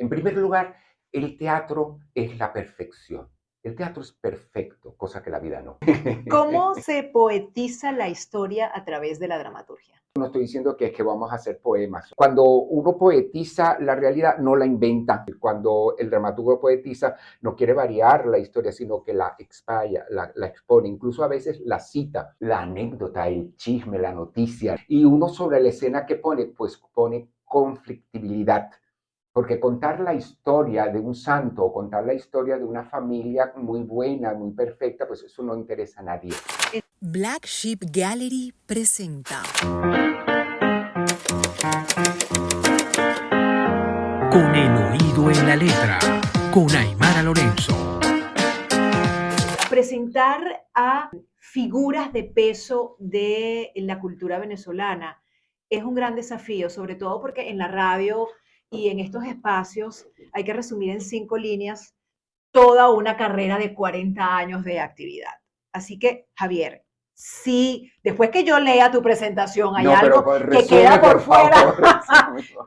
En primer lugar, el teatro es la perfección. El teatro es perfecto, cosa que la vida no. ¿Cómo se poetiza la historia a través de la dramaturgia? No estoy diciendo que es que vamos a hacer poemas. Cuando uno poetiza la realidad, no la inventa. Cuando el dramaturgo poetiza, no quiere variar la historia, sino que la expaya, la expone. Incluso a veces la cita, la anécdota, el chisme, la noticia. Y uno sobre la escena que pone, pues pone conflictibilidad. Porque contar la historia de un santo o contar la historia de una familia muy buena, muy perfecta, pues eso no interesa a nadie. Black Sheep Gallery presenta Con el oído en la letra, con Aymara Lorenzo. Presentar a figuras de peso de la cultura venezolana es un gran desafío, sobre todo porque en la radio y en estos espacios hay que resumir en 5 líneas toda una carrera de 40 años de actividad. Así que, Javier, si después que yo lea tu presentación hay algo que queda por fuera,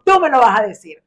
tú me lo vas a decir.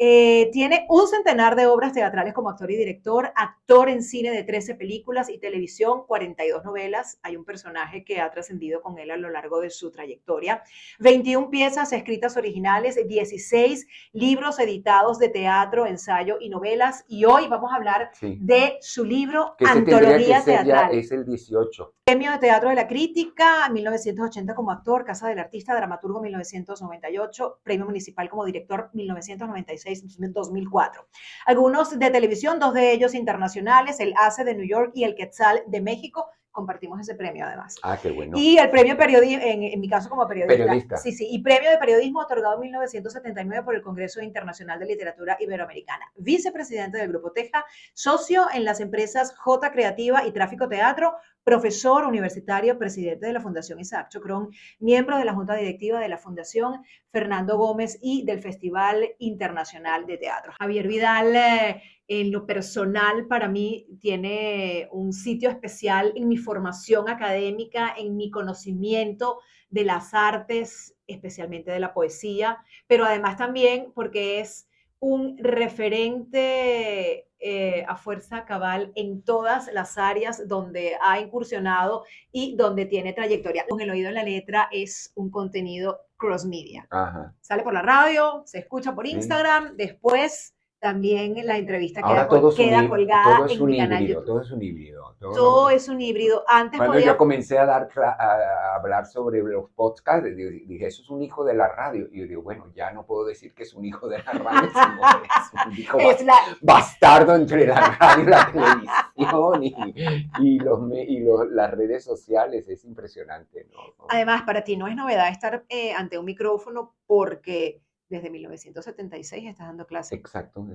Tiene un centenar de obras teatrales como actor y director, actor en cine de 13 películas y televisión, 42 novelas. Hay un personaje que ha trascendido con él a lo largo de su trayectoria. 21 piezas escritas originales, 16 libros editados de teatro, ensayo y novelas. Y hoy vamos a hablar de su libro que Antología ser Teatral. Ya es el 18. Premio de Teatro de la Crítica, 1980 como actor, Casa del Artista, dramaturgo 1998, Premio Municipal como director 1996-2004. Algunos de televisión, 2 de ellos internacionales, el ACE de New York y el Quetzal de México. Compartimos ese premio además. Ah, qué bueno. Y el premio periodismo, en mi caso como periodista. Sí, y premio de periodismo otorgado en 1979 por el Congreso Internacional de Literatura Iberoamericana. Vicepresidente del Grupo Teja, socio en las empresas J Creativa y Tráfico Teatro, profesor universitario, presidente de la Fundación Isaac Chocrón, miembro de la Junta Directiva de la Fundación Fernando Gómez y del Festival Internacional de Teatro. Javier Vidal, en lo personal, para mí tiene un sitio especial en mi formación académica, en mi conocimiento de las artes, especialmente de la poesía, pero además también porque es un referente a fuerza cabal en todas las áreas donde ha incursionado y donde tiene trayectoria. Con el oído en la letra es un contenido cross media. Ajá. Sale por la radio, se escucha por Instagram, después también la entrevista ahora queda colgada en mi canal YouTube. Todo es un híbrido. Todo es un híbrido. Antes Cuando yo comencé a hablar sobre los podcasts, dije, eso es un hijo de la radio. Y yo digo, bueno, ya no puedo decir que es un hijo de la radio, sino es un hijo bastardo entre la radio y la televisión y las redes sociales. Es impresionante, ¿no? Además, para ti no es novedad estar ante un micrófono porque desde 1976 estás dando clases. Exacto,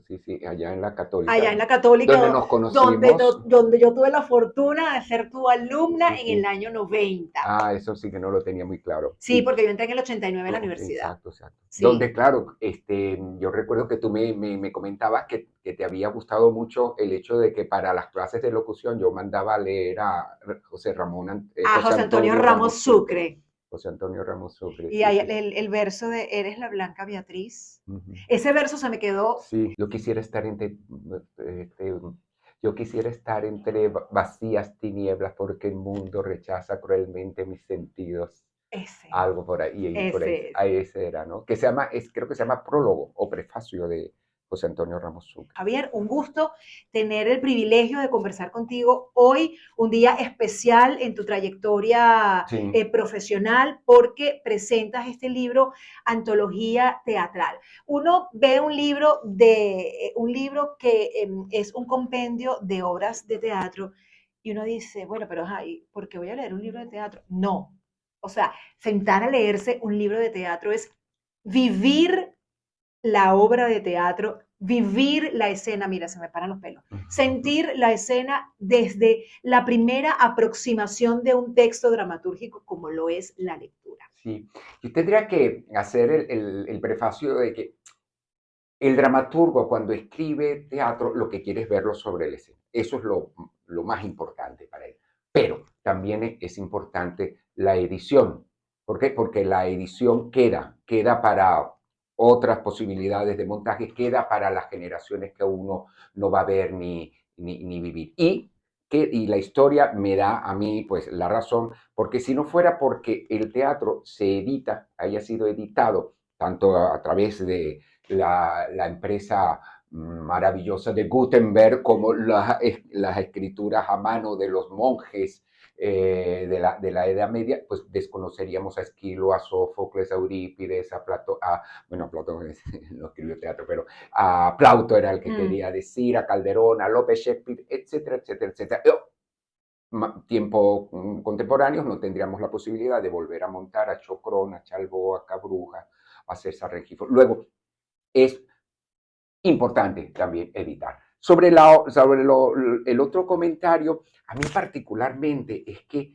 sí, allá en la Católica. Allá en la Católica, donde nos conocimos. Donde yo tuve la fortuna de ser tu alumna en el año 90. Ah, eso sí que no lo tenía muy claro. Sí, porque yo entré en el 89 en la universidad. Exacto. Sí. Donde, claro, yo recuerdo que tú me comentabas que te había gustado mucho el hecho de que para las clases de locución yo mandaba a leer a José Antonio Ramos Sucre. José Antonio Ramos Sucre. Y ahí el verso de Eres la blanca Beatriz. Ese verso se me quedó. Sí, yo quisiera estar entre vacías tinieblas porque el mundo rechaza cruelmente mis sentidos. Ese. Algo por ahí. Ese era, ¿no? Creo que se llama prólogo o prefacio de José Antonio Ramos Sucre. Javier, un gusto tener el privilegio de conversar contigo hoy, un día especial en tu trayectoria profesional, porque presentas este libro, Antología Teatral. Uno ve un libro que es un compendio de obras de teatro y uno dice, bueno, pero ¿por qué voy a leer un libro de teatro? No. O sea, sentar a leerse un libro de teatro es vivir la obra de teatro, vivir la escena, mira, se me paran los pelos, sentir la escena desde la primera aproximación de un texto dramatúrgico como lo es la lectura. Sí, yo tendría que hacer el prefacio de que el dramaturgo cuando escribe teatro lo que quiere es verlo sobre la escena. Eso es lo más importante para él. Pero también es importante la edición. ¿Por qué? Porque la edición queda para otras posibilidades de montaje, queda para las generaciones que uno no va a ver ni vivir. Y la historia me da a mí pues la razón, porque si no fuera porque el teatro se edita, haya sido editado tanto a través de la empresa maravillosa de Gutenberg como las escrituras a mano de los monjes de la Edad Media, pues desconoceríamos a Esquilo, a Sófocles, a Eurípides, a Platón, bueno, Platón no escribió teatro, pero a Plauto era el que quería decir, a Calderón, a Lope, Shakespeare, etcétera, etcétera, etcétera. Tiempo contemporáneos no tendríamos la posibilidad de volver a montar a Chocrón, a Chalbo, a Cabruja, a César Rengifo. Luego, es importante también editar. El otro comentario, a mí particularmente es que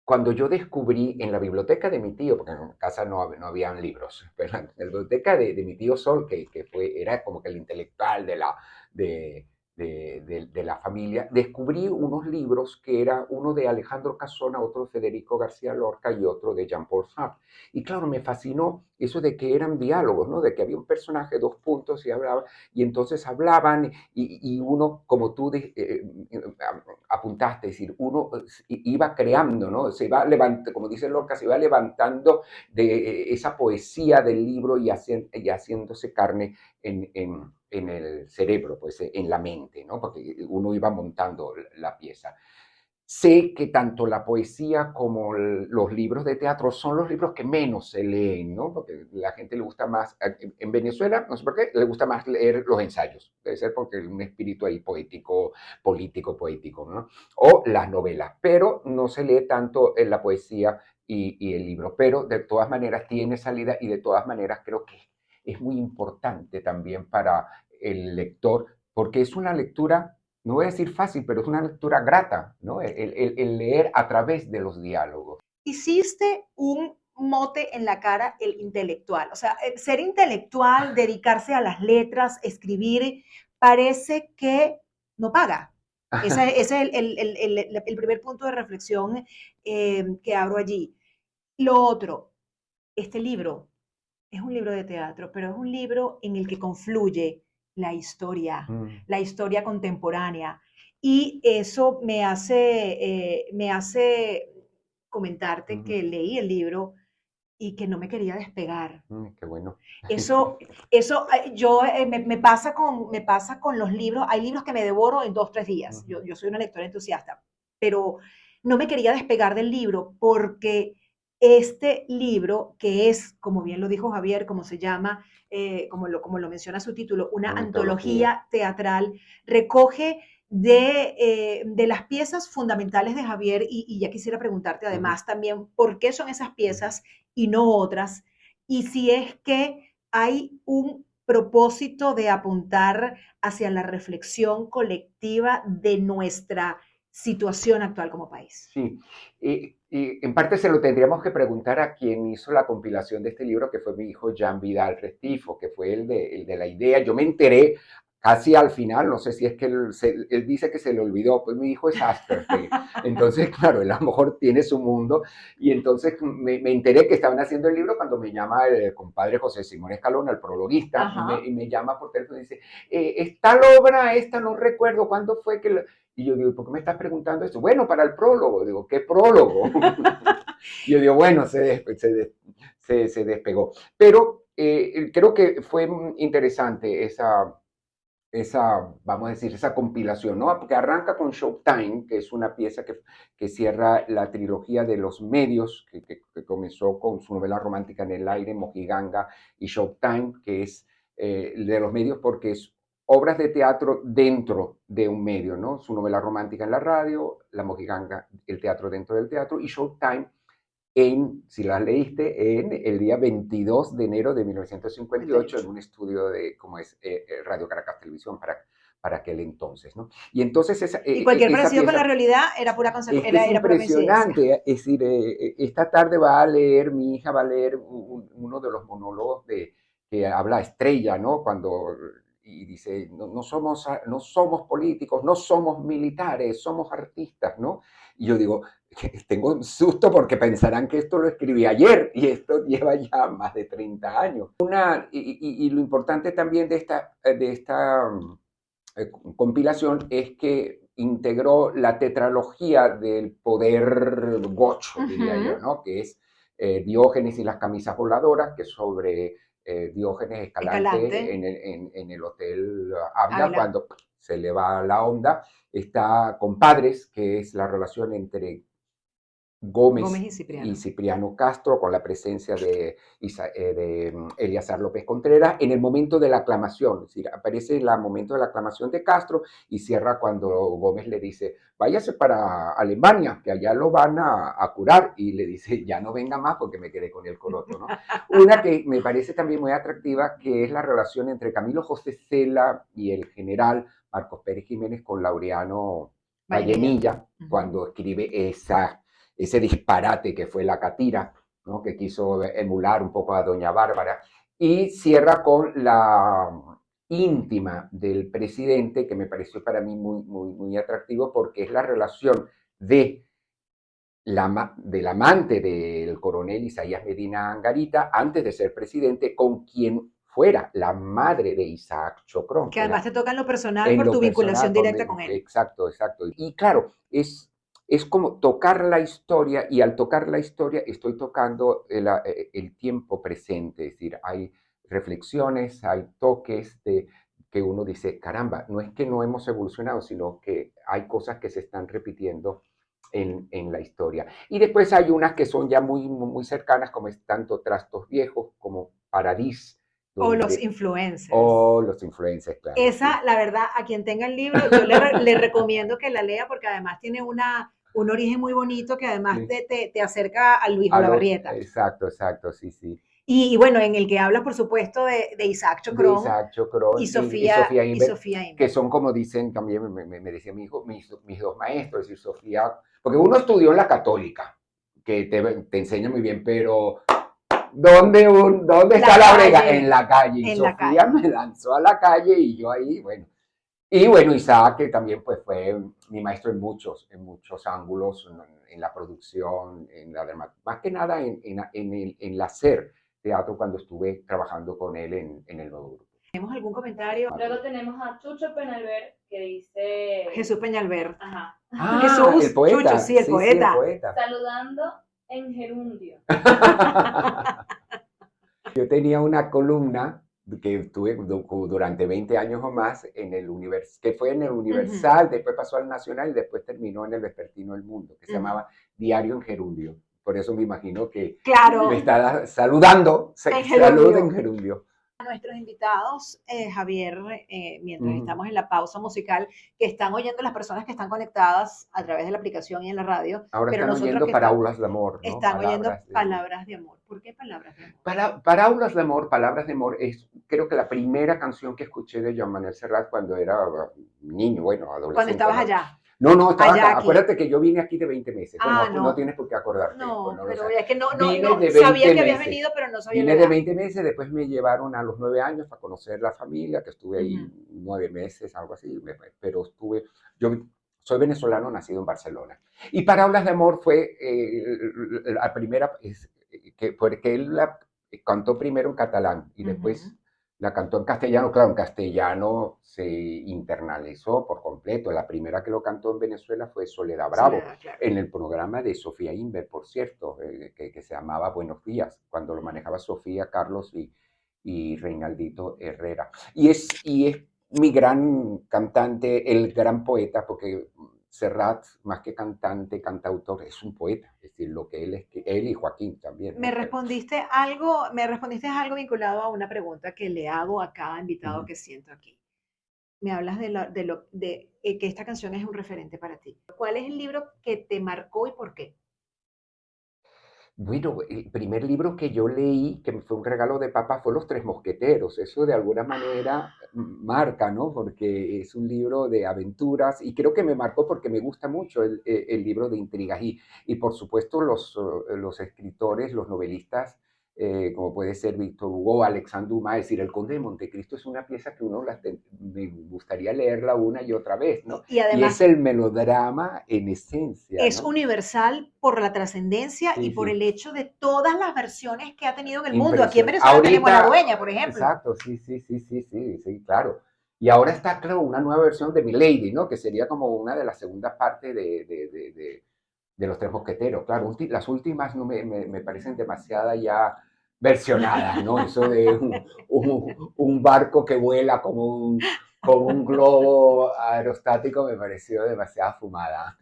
cuando yo descubrí en la biblioteca de mi tío, porque en casa no habían libros, pero en la biblioteca de mi tío Sol, que era como que el intelectual de la familia, descubrí unos libros que era uno de Alejandro Casona, otro de Federico García Lorca y otro de Jean-Paul Sartre. Y claro, me fascinó eso de que eran diálogos, ¿no? De que había un personaje, dos puntos y hablaba, y entonces hablaban y uno, como tú apuntaste, es decir, uno iba creando, ¿no? Se iba levantando, como dice Lorca, se iba levantando de esa poesía del libro y haciéndose carne en el cerebro, pues en la mente, ¿no? Porque uno iba montando la pieza. Sé que tanto la poesía como los libros de teatro son los libros que menos se leen, ¿no? Porque a la gente le gusta más, en Venezuela, no sé por qué, le gusta más leer los ensayos. Debe ser porque hay un espíritu ahí poético, político, poético, ¿no? O las novelas, pero no se lee tanto en la poesía y el libro. Pero de todas maneras tiene salida y de todas maneras creo que es muy importante también para el lector, porque es una lectura, no voy a decir fácil, pero es una lectura grata, ¿no? El leer a través de los diálogos. Hiciste un mote en la cara, el intelectual. O sea, ser intelectual, dedicarse a las letras, escribir, parece que no paga. Ese es el primer punto de reflexión que abro allí. Lo otro, este libro es un libro de teatro, pero es un libro en el que confluye la historia contemporánea. Y eso me hace comentarte que leí el libro y que no me quería despegar. Qué bueno. Me pasa con los libros. Hay libros que me devoro en 2, 3 días. Yo soy una lectora entusiasta, pero no me quería despegar del libro porque este libro, que es, como bien lo dijo Javier, como se llama, como lo menciona su título, una antología teatral, recoge de las piezas fundamentales de Javier y ya quisiera preguntarte además también por qué son esas piezas y no otras, y si es que hay un propósito de apuntar hacia la reflexión colectiva de nuestra situación actual como país. Sí, y en parte se lo tendríamos que preguntar a quien hizo la compilación de este libro, que fue mi hijo Jean Vidal Restifo, que fue el de la idea. Yo me enteré casi al final, no sé si es que él dice que se le olvidó, pues mi hijo es Asperger, entonces claro, él a lo mejor tiene su mundo, y entonces me enteré que estaban haciendo el libro cuando me llama el compadre José Simón Escalona, el prologuista, y me llama por teléfono y dice, esta obra, esta no recuerdo cuándo fue que... Y yo digo, ¿por qué me estás preguntando esto? Bueno, para el prólogo. Digo, ¿qué prólogo? Y yo digo, bueno, se despegó. Pero creo que fue interesante vamos a decir, esa compilación, ¿no? Porque arranca con Showtime, que es una pieza que cierra la trilogía de los medios, que comenzó con su novela romántica En el aire, Mojiganga y Showtime, que es de los medios porque es obras de teatro dentro de un medio, ¿no? Su novela romántica en la radio, La Mojiganga, el teatro dentro del teatro, y Showtime si las leíste, en el día 22 de enero de 1958 en un estudio de, como es Radio Caracas Televisión para aquel entonces, ¿no? Y entonces y cualquier parecido con la realidad era pura consecuencia. Es impresionante, es decir, esta tarde mi hija va a leer uno de los monólogos que habla Estrella, ¿no? Y dice, no somos políticos, no somos militares, somos artistas, ¿no? Y yo digo, tengo un susto porque pensarán que esto lo escribí ayer y esto lleva ya más de 30 años. Y lo importante también de esta compilación es que integró la tetralogía del poder gocho, diría yo, ¿no? Que es Diógenes y las camisas voladoras, que es sobre Diógenes Escalante, Escalante. En el Hotel Ávila, Ávila. cuando se le va la onda. Está Compadres, que es la relación entre Gómez Gómez y y Cipriano. Cipriano Castro, con la presencia de Eleazar López Contreras, en el momento de la aclamación. Es decir, aparece en el momento de la aclamación de Castro y cierra cuando Gómez le dice, váyase para Alemania, que allá lo van a curar. Y le dice, ya no venga más porque me quedé con el coroto, ¿no? Una que me parece también muy atractiva, que es la relación entre Camilo José Cela y el general Marcos Pérez Jiménez con Laureano Vallenilla, cuando escribe ese disparate que fue la catira, ¿no? Que quiso emular un poco a Doña Bárbara, y cierra con la íntima del presidente, que me pareció para mí muy atractivo, porque es la relación del amante del coronel Isaías Medina Angarita, antes de ser presidente, con quien fuera la madre de Isaac Chocrón. Que además te toca en lo personal En por lo tu vinculación personal, directa con él. exacto. Y claro, es como tocar la historia, y al tocar la historia estoy tocando el tiempo presente, es decir, hay reflexiones, hay toques que uno dice, caramba, no es que no hemos evolucionado, sino que hay cosas que se están repitiendo en la historia. Y después hay unas que son ya muy cercanas, como es tanto Trastos Viejos como Paradis, O los donde, influencers. o los influencers, claro. Esa, Sí. la verdad, a quien tenga el libro, yo le recomiendo que la lea porque además tiene un origen muy bonito que además Sí. te acerca a Luis Olavarrieta. Exacto, sí. Y bueno, en el que habla, por supuesto, de Isaac De Chocrón Isaac y Chocrón y Sofía, Sofía y Inver, Sofía que Inver. son como dicen también, me decía mi hijo, mis dos maestros, es decir, Sofía, porque uno estudió en la católica, que te enseña muy bien, pero ¿dónde está la brega? En la calle. Y En la Sofía calle. me lanzó a la calle y yo ahí, bueno. Y bueno, Isaac, que también pues, fue mi maestro en muchos ángulos, en la producción, en la dramaturgia, más que nada en el hacer teatro cuando estuve trabajando con él en el nuevo grupo. ¿Tenemos algún comentario? Luego tenemos a Chucho Penalver que dice... Jesús Peñalver. Ajá. Jesús, El poeta. Chucho, sí, el poeta. Sí, el poeta. Saludando en gerundio. Yo tenía una columna que tuve durante 20 años o más que fue en el Universal, después pasó al Nacional y después terminó en el Vespertino del Mundo, que se llamaba Diario en Gerundio. Por eso me imagino que Claro. me está saludando. Salud en gerundio. A nuestros invitados, Javier, mientras estamos en la pausa musical, que están oyendo las personas que están conectadas a través de la aplicación y en la radio. Ahora pero están oyendo Parábolas de Amor, ¿no? Están oyendo Palabras de Amor. ¿Por qué Palabras de Amor? Parábolas de Amor es, creo que la primera canción que escuché de Joan Manuel Serrat cuando era niño, bueno, adolescente. Cuando estabas allá. No, estaba acá. Acuérdate que yo vine aquí de 20 meses. No tienes por qué acordarte. No, no pero es que no sabía que habías venido, pero no sabía. Vine de 20 meses, después me llevaron a los 9 años para conocer la familia, que estuve ahí 9 meses, algo así, pero yo soy venezolano, nacido en Barcelona. Y Parábolas de Amor fue la primera, porque él la cantó primero en catalán y después la cantó en castellano. Claro, en castellano se internalizó por completo. La primera que lo cantó en Venezuela fue Soledad Bravo, claro, en el programa de Sofía Inver, por cierto, que se llamaba Buenos Días, cuando lo manejaba Sofía, Carlos y Reinaldito Herrera. Y es mi gran cantante, el gran poeta, porque Serrat, más que cantante, cantautor, es un poeta, es decir, lo que él es, él y Joaquín también. Me respondiste algo vinculado a una pregunta que le hago a cada invitado que siento aquí. Me hablas de que esta canción es un referente para ti. ¿Cuál es el libro que te marcó y por qué? Bueno, el primer libro que yo leí, que fue un regalo de papá, fue Los Tres Mosqueteros. Eso de alguna manera marca, ¿no? Porque es un libro de aventuras y creo que me marcó porque me gusta mucho el libro de intrigas. Y por supuesto los escritores, los novelistas como puede ser Víctor Hugo, Alexandre Dumas. Es decir, El Conde de Montecristo es una pieza que me gustaría leerla una y otra vez, ¿no? Y Y es además el melodrama en esencia, es ¿no? universal por la trascendencia y Sí, por sí. el hecho de todas las versiones que ha tenido en el mundo. Aquí en Impresionante. Venezuela tenemos La Ahorita, Dueña, por ejemplo. exacto, sí, claro. Y ahora está, claro, una nueva versión de Milady, ¿no? Que sería como una de las segundas partes de Los Tres Mosqueteros. Claro, las últimas no me parecen demasiado ya versionadas, ¿no? Eso de un barco que vuela como un globo aerostático me pareció demasiado fumada.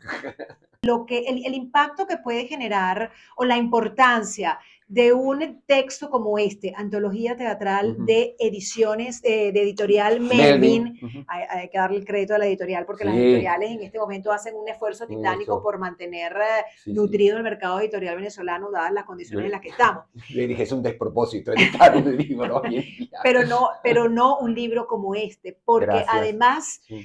El impacto que puede generar o la importancia de un texto como este, antología teatral Ujú. de ediciones, de editorial Melvin. Melvin. Ujú. Hay que darle el crédito a la editorial porque las Sí, editoriales en este momento hacen un esfuerzo titánico eso. por mantener Sí. nutrido el mercado editorial venezolano, dadas las Yo condiciones en las que estamos. le dije, es un despropósito editar un libro hoy en día. Pero no un libro como este, porque Gracias. además Sí,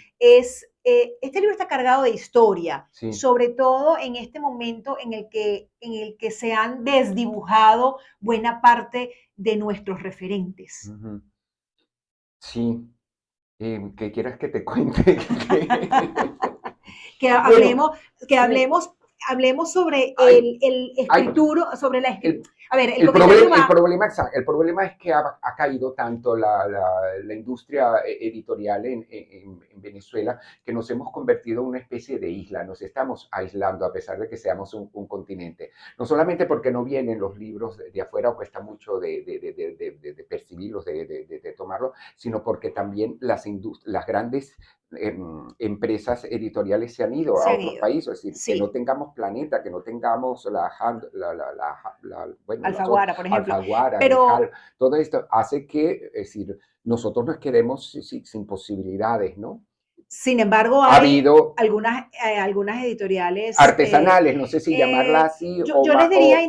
este libro está cargado de historia, sí. sobre todo en este momento en el que se han desdibujado buena parte de nuestros referentes. Ujú. Sí. ¿Qué quieras que te cuente? Que Bueno, hablemos, que sí, hablemos sobre hay, el hay, escritura, sobre la el, escritura. A ver, el comentario va. el problema es que ha caído tanto la industria editorial en Venezuela que nos hemos convertido en una especie de isla, nos estamos aislando a pesar de que seamos un continente. No solamente porque no vienen los libros de afuera o cuesta mucho de percibirlos, de tomarlos, sino porque también las grandes empresas editoriales se han ido Se a han otros ido. países, es decir, que no Sí, tengamos Planeta, que no tengamos bueno, Alfaguara, por ejemplo. Alfaguara, Pero Rijal, todo esto hace que, es decir, nosotros nos quedemos sin posibilidades, ¿no? sin embargo, Ha hay habido algunas editoriales, artesanales, no sé si llamarla así, yo les diría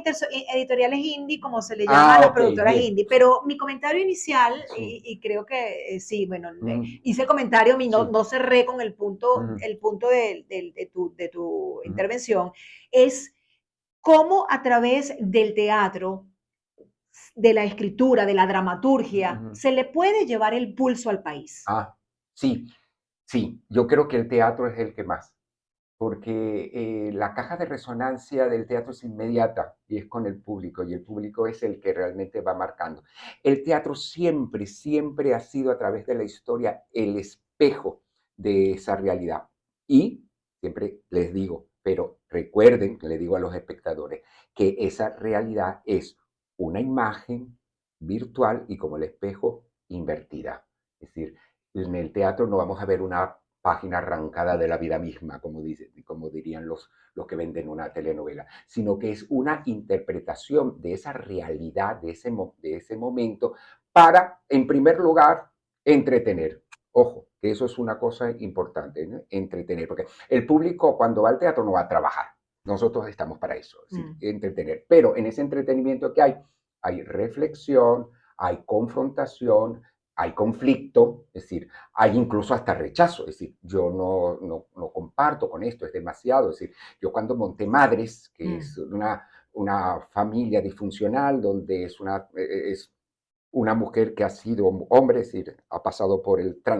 editoriales indie, como se le llama a las ok, productoras bien, indie, pero mi comentario inicial, sí, y creo que sí, bueno, mm, hice el comentario, no, sí, no cerré con mm, el punto de tu mm, intervención, es cómo a través del teatro, de la escritura, de la dramaturgia, mm. se le puede llevar el pulso al país. Ah, sí, sí, yo creo que el teatro es el que más. Porque la caja de resonancia del teatro es inmediata y es con el público, y el público es el que realmente va marcando. El teatro siempre, siempre ha sido a través de la historia el espejo de esa realidad. Y siempre les digo, pero recuerden, le digo a los espectadores, que esa realidad es una imagen virtual y como el espejo invertida. Es decir, en el teatro no vamos a ver una página arrancada de la vida misma, como dirían los que venden una telenovela, sino que es una interpretación de esa realidad, de ese momento, para, en primer lugar, entretener. Ojo, que eso es una cosa importante, ¿no? Entretener, porque el público cuando va al teatro no va a trabajar. Nosotros estamos para eso, ¿sí? Mm. Entretener. Pero en ese entretenimiento que hay reflexión, hay confrontación, hay conflicto, es decir, hay incluso hasta rechazo, es decir, yo no comparto con esto, es demasiado, es decir, yo cuando monté Madres, que es Mm. una familia disfuncional donde es una mujer que ha sido hombre, es decir, ha pasado por el Por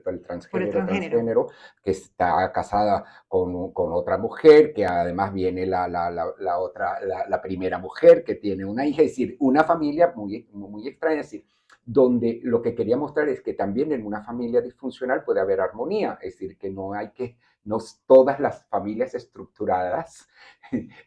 el transgénero. transgénero, que está casada con otra mujer, que además viene la primera mujer que tiene una hija, es decir, una familia muy extraña, es decir, donde lo que quería mostrar es que también en una familia disfuncional puede haber armonía, es decir, que no todas las familias estructuradas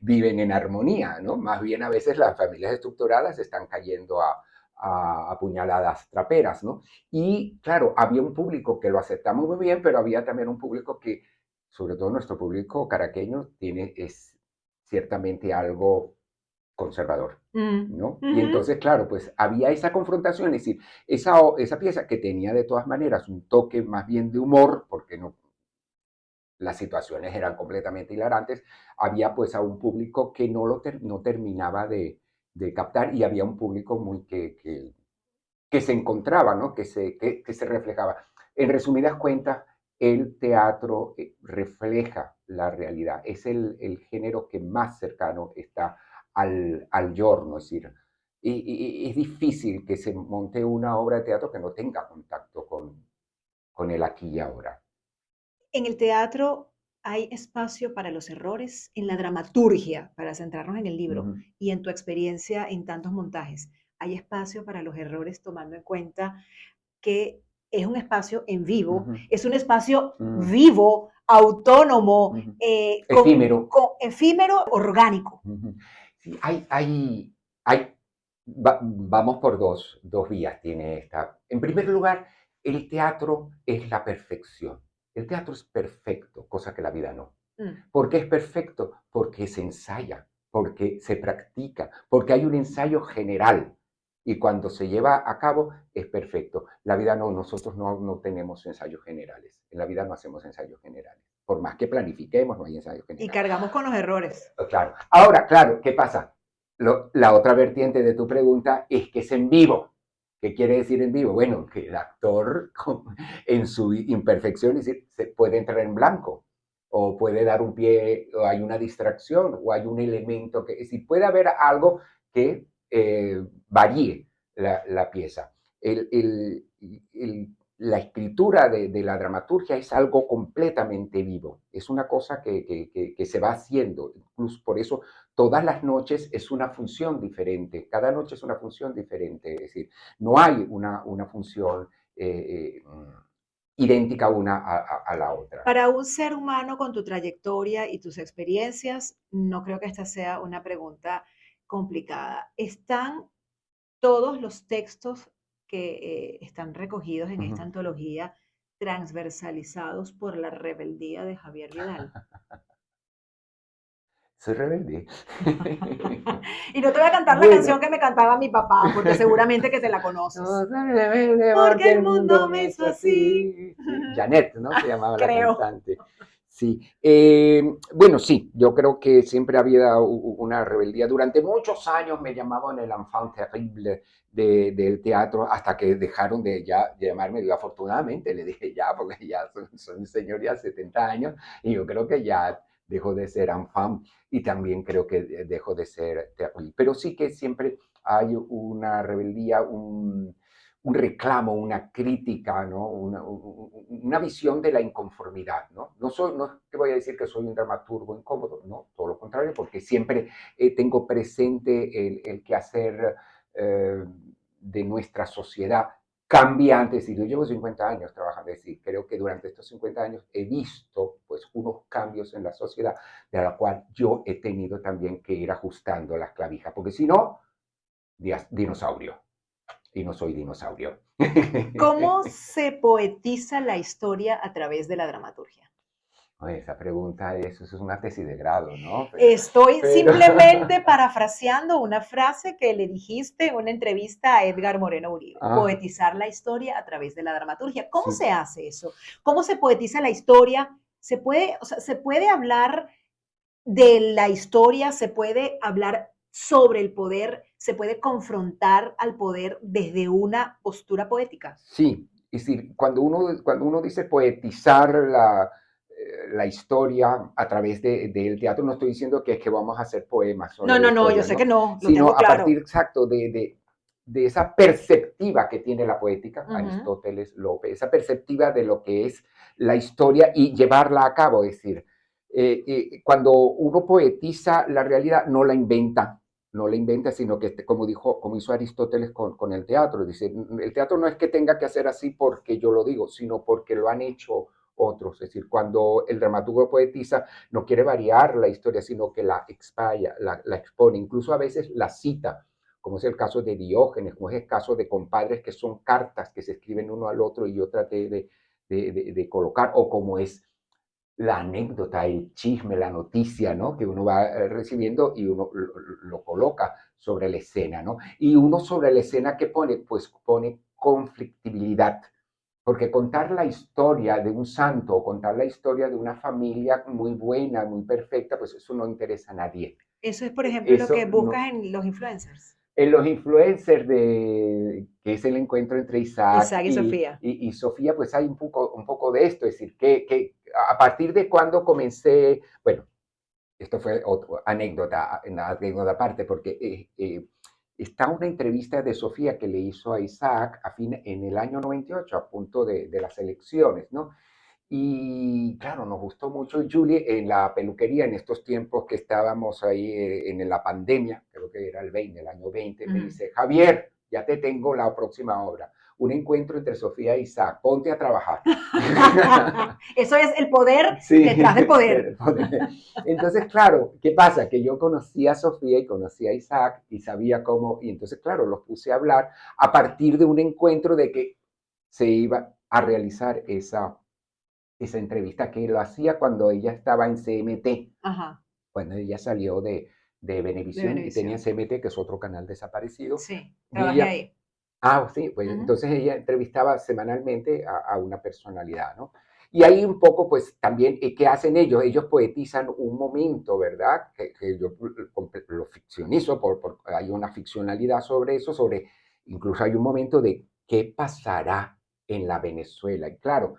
viven en armonía, ¿no? Más bien a veces las familias estructuradas están cayendo a puñaladas traperas, ¿no? Y claro, había un público que lo aceptaba muy bien, pero había también un público que, sobre todo nuestro público caraqueño, es ciertamente algo conservador, Mm. ¿no? Y Ujú. entonces, claro, pues había esa confrontación, es decir, esa pieza que tenía de todas maneras un toque más bien de humor, porque no, las situaciones eran completamente hilarantes, había pues a un público que no terminaba de captar y había un público que se encontraba, ¿no? Que se reflejaba. En resumidas cuentas, el teatro refleja la realidad, es el género que más cercano está al giorno, es decir, es difícil que se monte una obra de teatro que no tenga contacto con el aquí y ahora. En el teatro hay espacio para los errores, en la dramaturgia, para centrarnos en el libro, Ujú, y en tu experiencia en tantos montajes, hay espacio para los errores tomando en cuenta que es un espacio en vivo, ujú, es un espacio mm, vivo, autónomo, ujú. con, Efímero. efímero, orgánico. Ujú. Sí, vamos por dos vías tiene esta. En primer lugar, el teatro es la perfección. El teatro es perfecto, cosa que la vida no. Mm. ¿Por qué es perfecto? Porque se ensaya, porque se practica, porque hay un ensayo general y cuando se lleva a cabo es perfecto. La vida no, nosotros no tenemos ensayos generales. En la vida no hacemos ensayos generales. Por más que planifiquemos, no hay ensayos Y generales. cargamos con los errores. Claro. Ahora, claro, ¿qué pasa? La otra vertiente de tu pregunta es que es en vivo. ¿Qué quiere decir en vivo? Bueno, que el actor en su imperfección es decir, se puede entrar en blanco o puede dar un pie, o hay una distracción o hay un elemento que, es decir, puede haber algo que varíe la pieza. La escritura de la dramaturgia es algo completamente vivo, es una cosa que se va haciendo, incluso por eso todas las noches es una función diferente, cada noche es una función diferente, es decir, no hay una función idéntica una a la otra. Para un ser humano con tu trayectoria y tus experiencias, no creo que esta sea una pregunta complicada. ¿Están todos los textos que están recogidos en Uh esta -huh. antología transversalizados por la rebeldía de Javier Vidal? Soy rebelde. Y no te voy a cantar la Bueno, canción que me cantaba mi papá, porque seguramente que te la no, conoces. soy rebelde Porque porque el el mundo mundo me me hizo hizo así. así. Sí, Janet, ¿no? Se llamaba la Creo. cantante. Sí. Bueno, sí, yo creo que siempre había una rebeldía. Durante muchos años me llamaban el enfant terrible del teatro hasta que dejaron de ya de llamarme. Yo afortunadamente le dije ya, porque ya soy un señor ya de 70 años y yo creo que ya dejó de ser enfant y también creo que dejó de ser terrible. Pero sí que siempre hay una rebeldía, un reclamo, una crítica, ¿no? Una visión de la inconformidad. No te voy a decir que soy un dramaturgo incómodo, no, todo lo contrario, porque siempre tengo presente el quehacer eh, de nuestra sociedad cambiante. Es decir, yo llevo 50 años trabajando, es decir, creo que durante estos 50 años he visto pues, unos cambios en la sociedad de la cual yo he tenido también que ir ajustando las clavijas, porque si no, dinosaurio y no soy dinosaurio. ¿Cómo se poetiza la historia a través de la dramaturgia? Oye, esa pregunta, eso es una tesis de grado, ¿no? Estoy Pero simplemente parafraseando una frase que le dijiste en una entrevista a Edgar Moreno Uribe, ah, poetizar la historia a través de la dramaturgia. ¿Cómo sí, se hace eso? ¿Cómo se poetiza la historia? ¿Se puede, o sea, se puede hablar de la historia? ¿Se puede hablar sobre el poder? ¿Se puede confrontar al poder desde una postura poética? sí. Es decir, cuando uno dice poetizar la historia a través del teatro, no estoy diciendo que es que vamos a hacer poemas No, sobre la no, no, yo historia, sé ¿no? que no, lo Sino tengo a partir claro. exacto de esa perspectiva que tiene la poética, Uh -huh. Aristóteles, Lope, esa perspectiva de lo que es la historia y llevarla a cabo. Es decir, cuando uno poetiza la realidad, no la inventa, sino que, como hizo Aristóteles con el teatro, dice, el teatro no es que tenga que hacer así porque yo lo digo, sino porque lo han hecho otros. Es decir, cuando el dramaturgo poetiza, no quiere variar la historia, sino que la expaya, la expone, incluso a veces la cita, como es el caso de Diógenes, como es el caso de compadres que son cartas que se escriben uno al otro y yo traté de colocar, o como es la anécdota, el chisme, la noticia, ¿no? Que uno va recibiendo y uno lo coloca sobre la escena, ¿no? Y uno sobre la escena, ¿qué pone? Pues pone conflictibilidad. Porque contar la historia de un santo o contar la historia de una familia muy buena, muy perfecta, pues eso no interesa a nadie. Eso es, por ejemplo, lo que Eso no, buscas en los influencers. en los influencers que es el encuentro entre Isaac Isaac y Sofía. y Sofía, pues hay un poco de esto, es decir, que a partir de cuando comencé, bueno, esto fue otra anécdota aparte, porque está una entrevista de Sofía que le hizo a Isaac en el año 98, a punto de las elecciones, ¿no? Y claro, nos gustó mucho. Y Julie, en la peluquería, en estos tiempos que estábamos ahí en la pandemia, creo que era el año 20, me dice, Javier, ya te tengo la próxima obra. Un encuentro entre Sofía e Isaac, ponte a trabajar. Eso es el poder Sí, detrás del poder. el poder. Entonces, claro, ¿qué pasa? Que yo conocía a Sofía y conocía a Isaac y sabía cómo, y entonces, claro, los puse a hablar a partir de un encuentro de que se iba a realizar esa entrevista, que lo hacía cuando ella estaba en CMT, Ajá, cuando ella salió de Venevisión y tenía Venevisión. CMT, que es otro canal desaparecido. Sí, Y trabajé ella, ahí. sí, pues Ujú. entonces ella entrevistaba semanalmente a una personalidad, ¿no? Y ahí un poco, pues también, ¿qué hacen ellos? Ellos poetizan un momento, ¿verdad? Que yo lo ficcionizo, hay una ficcionalidad sobre eso, incluso hay un momento de qué pasará en la Venezuela. Y claro,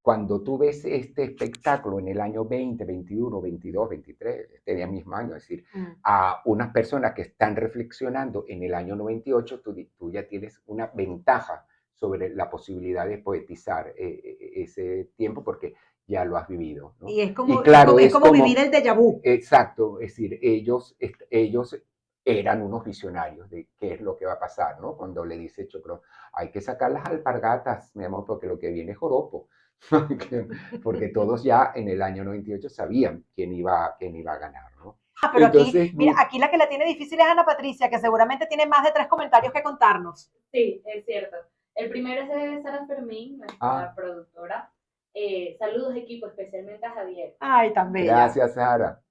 cuando tú ves este espectáculo en el año 20, 21, 22, 23, este mismo año, es decir, Mm. a unas personas que están reflexionando en el año 98, tú ya tienes una ventaja sobre la posibilidad de poetizar ese tiempo porque ya lo has vivido, ¿no? Y es como, Y claro, es es como como, vivir el déjà vu. exacto, es decir, ellos eran unos visionarios de qué es lo que va a pasar, ¿no? Cuando le dice Chocro, hay que sacar las alpargatas, mi amor, porque lo que viene es joropo. Porque todos ya en el año 98 sabían quién iba a ganar, ¿no? Pero aquí, Entonces, mira, aquí la que la tiene difícil es Ana Patricia, que seguramente tiene más de 3 comentarios que contarnos. Sí, es cierto. El primero es de Sara Fermín, nuestra productora. Saludos equipo, especialmente a Javier. Ay, tan bella. gracias, Sara.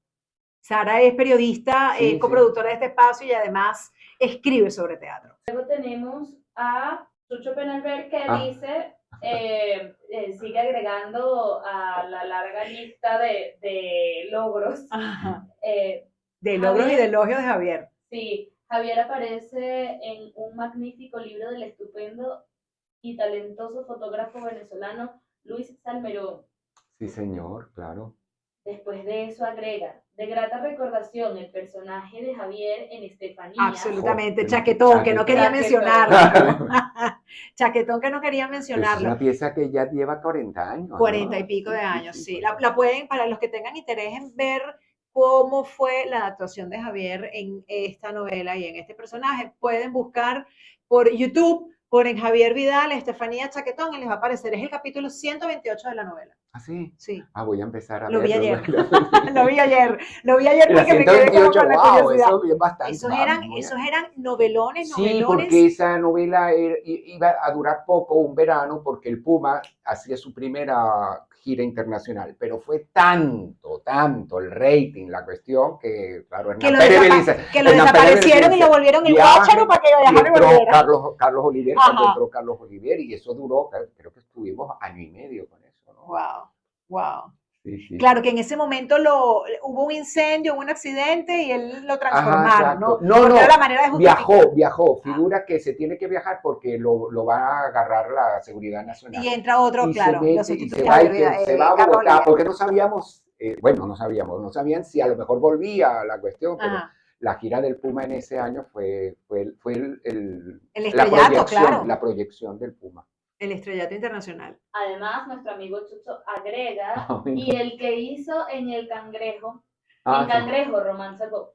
Sara es periodista, Sí, sí. coproductora de este espacio y además escribe sobre teatro. Luego tenemos a Chucho Penalver que dice, sigue agregando a la larga lista de logros. De logros Javier, y de elogios de Javier. Sí, Javier aparece en un magnífico libro del estupendo y talentoso fotógrafo venezolano Luis Salmerón. Sí, señor, claro. Después de eso agrega, de grata recordación, el personaje de Javier en Estefanía. Absolutamente, Jo, Chaquetón, que no quería Chaquetón. mencionarlo. Chaquetón, que no quería Es mencionarlo. una pieza que ya lleva 40 años, 40 ¿no? y pico de Sí, años, sí, sí. pues. La pueden, para los que tengan interés en ver cómo fue la actuación de Javier en esta novela y en este personaje, pueden buscar por YouTube, ponen Javier Vidal, Estefanía Chaquetón y les va a aparecer. Es el capítulo 128 de la novela. ¿Ah, sí? Sí. Voy a empezar a Lo vi verlo. ayer. Lo vi ayer. Lo vi ayer La porque me quedé como 128, con la wow, curiosidad. eso es bastante. Esos eran novelones, Sí, novelones. porque esa novela iba a durar poco, un verano, porque el Puma hacía su primera gira internacional, pero fue tanto el rating, la cuestión, que claro, Que lo desaparecieron y lo volvieron el Guácharo para que y viajara y entró volviera. Carlos Oliver, Ajá. cuando entró Carlos Oliver, y eso duró, creo que estuvimos año y medio con eso, ¿no? Wow. Sí, sí. Claro que en ese momento hubo un incendio, hubo un accidente y él lo transformaron, ¿no? No, porque era la manera de justificar. viajó. Figura que se tiene que viajar porque lo va a agarrar la Seguridad Nacional. Y entra otro, y claro, se mete, lo y se sustituye va, y que se va a Carlos Bogotá, Oliver. porque no sabíamos, no sabían si a lo mejor volvía la cuestión, pero la gira del Puma en ese año fue el estrellato, claro. La proyección del Puma. El estrellato internacional. Además, nuestro amigo Chucho agrega, y el que hizo en El Cangrejo, Romance Go.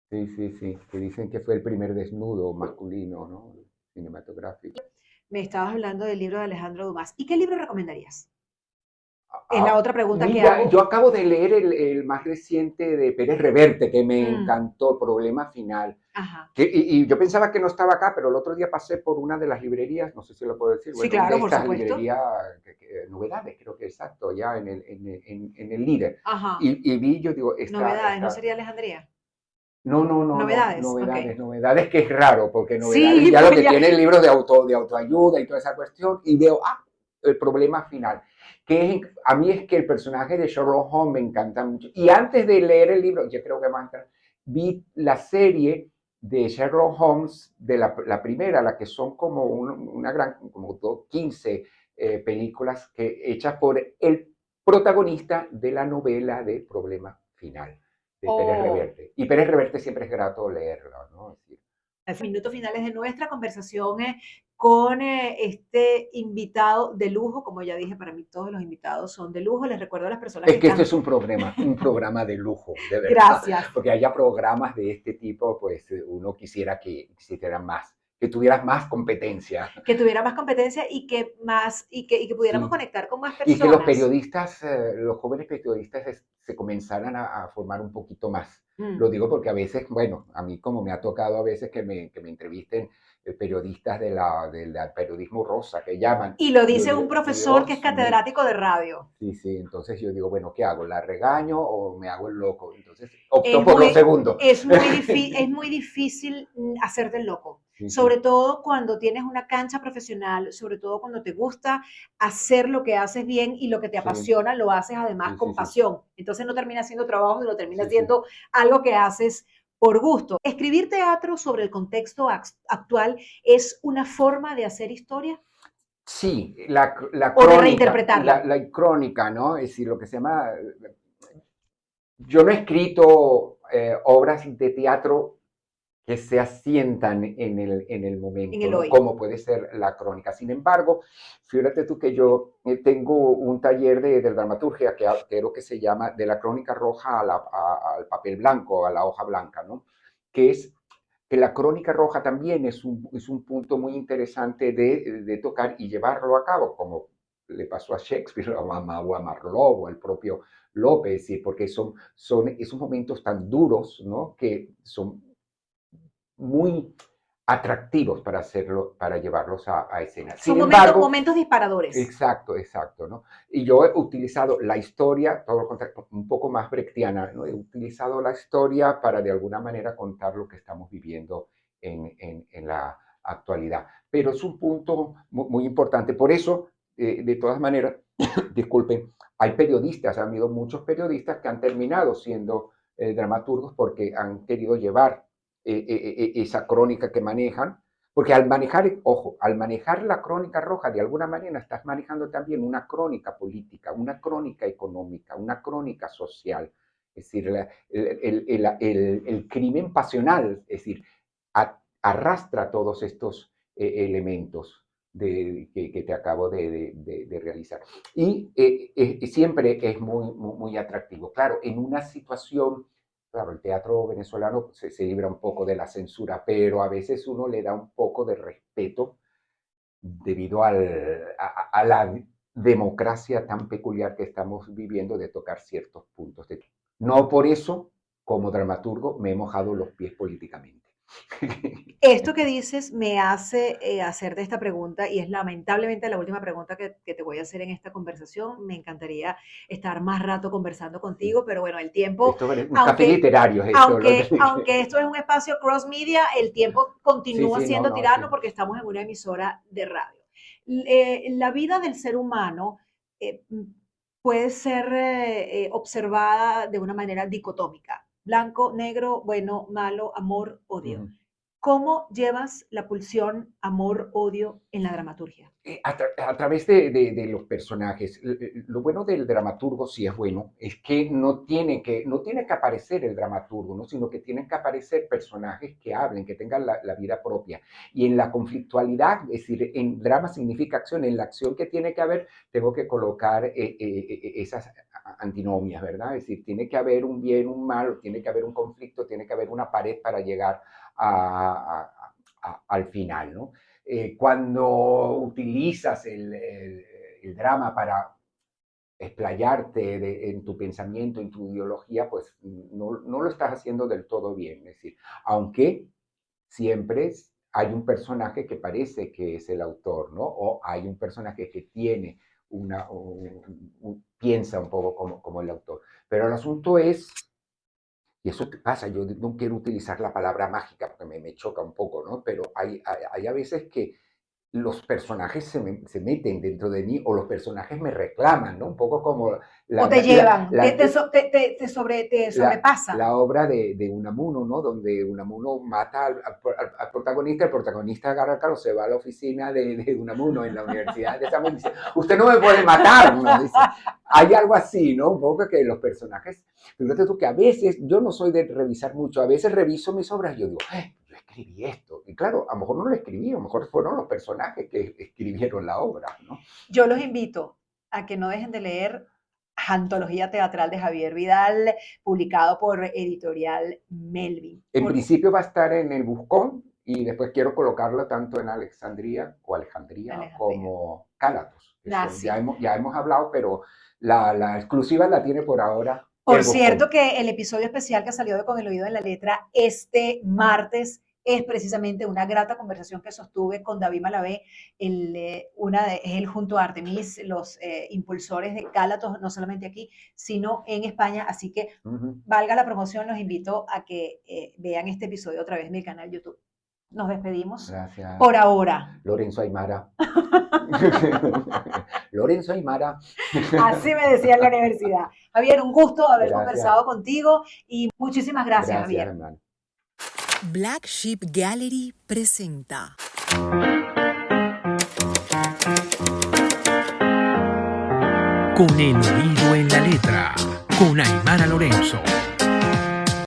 Sí, que dicen que fue el primer desnudo masculino, ¿no? Cinematográfico. Me estabas hablando del libro de Alejandro Dumas. ¿Y qué libro recomendarías? Es la otra pregunta que hago. Yo acabo de leer el más reciente de Pérez Reverte, que me encantó, Problema Final. Ajá. Y yo pensaba que no estaba acá, pero el otro día pasé por una de las librerías, no sé si lo puedo decir, Sí, claro, de por estas supuesto. librerías, novedades, creo que exacto, ya en el líder. Ajá. Y vi, yo digo, novedades, ¿no sería Alejandría? No. Novedades, Novedades, que es raro, porque novedades sí, ya lo que tiene el libro de autoayuda y toda esa cuestión, y veo, el problema final. A mí es que el personaje de Sherlock Holmes me encanta mucho. Y antes de leer el libro, yo creo que más vi la serie de Sherlock Holmes, de la primera, la que son como una gran, como 15 películas hechas por el protagonista de la novela de Problema Final, de Pérez Reverte. Y Pérez Reverte siempre es grato leerlo, ¿no? Minutos finales de nuestra conversación con este invitado de lujo. Como ya dije, para mí todos los invitados son de lujo. Les recuerdo a las personas Es que están... este es un programa de lujo, de verdad. Gracias. Porque haya programas de este tipo, pues uno quisiera que existieran más, que tuvieras más competencia. Que tuviera más competencia y que pudiéramos Sí. conectar con más personas. Y que los periodistas, los jóvenes periodistas se comenzaran a formar un poquito más. Lo digo porque a veces, bueno, a mí como me ha tocado a veces que me entrevisten periodistas del periodismo rosa, que llaman. Y lo dice un profesor que es catedrático de radio. Sí, sí, entonces yo digo, bueno, ¿qué hago? ¿La regaño o me hago el loco? Entonces opto por lo segundo. Es muy difícil hacerte el loco. Sí, sobre sí. todo cuando tienes una cancha profesional, sobre todo cuando te gusta hacer lo que haces bien y lo que te apasiona, lo haces además con pasión. Entonces no termina siendo trabajo, sino termina siendo algo que haces por gusto. Escribir teatro sobre el contexto actual es una forma de hacer historia. Sí, la O crónica, de reinterpretarla. la crónica, ¿no? Es decir, lo que se llama... Yo no he escrito obras de teatro que se asientan en el momento, en el ¿no? hoy. Como puede ser la crónica. Sin embargo, fíjate tú que yo tengo un taller de dramaturgia que creo que se llama De la crónica roja al papel blanco, a la hoja blanca, ¿no? Que es que la crónica roja también es un punto muy interesante de tocar y llevarlo a cabo, como le pasó a Shakespeare o a Marlowe o al propio López, ¿sí? Porque son esos momentos tan duros, ¿no? Que son muy atractivos para hacerlo, para llevarlos a escena. Son momentos disparadores. Exacto, exacto, ¿no? Y yo he utilizado la historia, todo lo contrario, un poco más brechtiana, ¿no? He utilizado la historia para de alguna manera contar lo que estamos viviendo en la actualidad. Pero es un punto muy importante. Por eso, de todas maneras, disculpen, hay periodistas, han habido muchos periodistas que han terminado siendo dramaturgos porque han querido llevar esa crónica que manejan, porque al manejar, ojo, al manejar la crónica roja, de alguna manera estás manejando también una crónica política, una crónica económica, una crónica social, es decir, el crimen pasional, es decir, arrastra todos estos elementos que te acabo de realizar. Y siempre es muy atractivo. Claro, en una situación. Claro, el teatro venezolano se libra un poco de la censura, pero a veces uno le da un poco de respeto debido a la democracia tan peculiar que estamos viviendo de tocar ciertos puntos. No por eso, como dramaturgo, me he mojado los pies políticamente. Esto que dices me hace hacerte esta pregunta y es lamentablemente la última pregunta que te voy a hacer en esta conversación. Me encantaría estar más rato conversando contigo, pero bueno, el tiempo... Esto es un café literario. Aunque esto es un espacio cross media, el tiempo continúa siendo tirano porque estamos en una emisora de radio. La vida del ser humano puede ser observada de una manera dicotómica. Blanco, negro, bueno, malo, amor, odio. ¿Cómo llevas la pulsión amor-odio en la dramaturgia? A través de los personajes. Lo bueno del dramaturgo, si es bueno, es que no tiene que aparecer el dramaturgo, ¿no? Sino que tienen que aparecer personajes que hablen, que tengan la vida propia. Y en la conflictualidad, es decir, en drama significa acción, en la acción que tiene que haber, tengo que colocar esas antinomias, ¿verdad? Es decir, tiene que haber un bien, un mal, tiene que haber un conflicto, tiene que haber una pared para llegar al final, ¿no? Cuando utilizas el drama para explayarte en tu pensamiento, en tu ideología, pues no lo estás haciendo del todo bien. Es decir, aunque siempre hay un personaje que parece que es el autor, ¿no? O hay un personaje que tiene piensa un poco como el autor. Pero el asunto es, y eso pasa, yo no quiero utilizar la palabra mágica porque me choca un poco, ¿no? Pero hay a veces que los personajes se meten dentro de mí o los personajes me reclaman, ¿no? Un poco como... O te llevan, te sobrepasan. La obra de Unamuno, ¿no? Donde Unamuno mata al protagonista, el protagonista agarra carro, se va a la oficina de Unamuno en la Universidad de Samuel y dice, usted no me puede matar, ¿no? Dice, hay algo así, ¿no? Un poco que los personajes... Fíjate tú que a veces, yo no soy de revisar mucho, a veces reviso mis obras y yo digo, yo he escribí esto. Y claro, a lo mejor no lo escribí, a lo mejor fueron los personajes que escribieron la obra, ¿no? Yo los invito a que no dejen de leer Antología Teatral de Javier Vidal, publicado por Editorial Melvin. En principio va a estar en el Buscón y después quiero colocarla tanto en Alejandría como Cálatos. Sí. Ya hemos hablado, pero la exclusiva la tiene por ahora. Por cierto que el episodio especial que salió de Con el Oído en la Letra este martes es precisamente una grata conversación que sostuve con David Malavé, él junto a Artemis, los impulsores de Cálatos, no solamente aquí, sino en España. Así que valga la promoción, los invito a que vean este episodio otra vez en mi canal YouTube. Nos despedimos. Gracias. Por ahora. Lorenzo Aymara. Lorenzo Aymara. Así me decía en la universidad. Javier, un gusto haber conversado contigo y muchísimas gracias Javier. Hermano. Black Sheep Gallery presenta. Con el oído en la letra, con Aymara Lorenzo.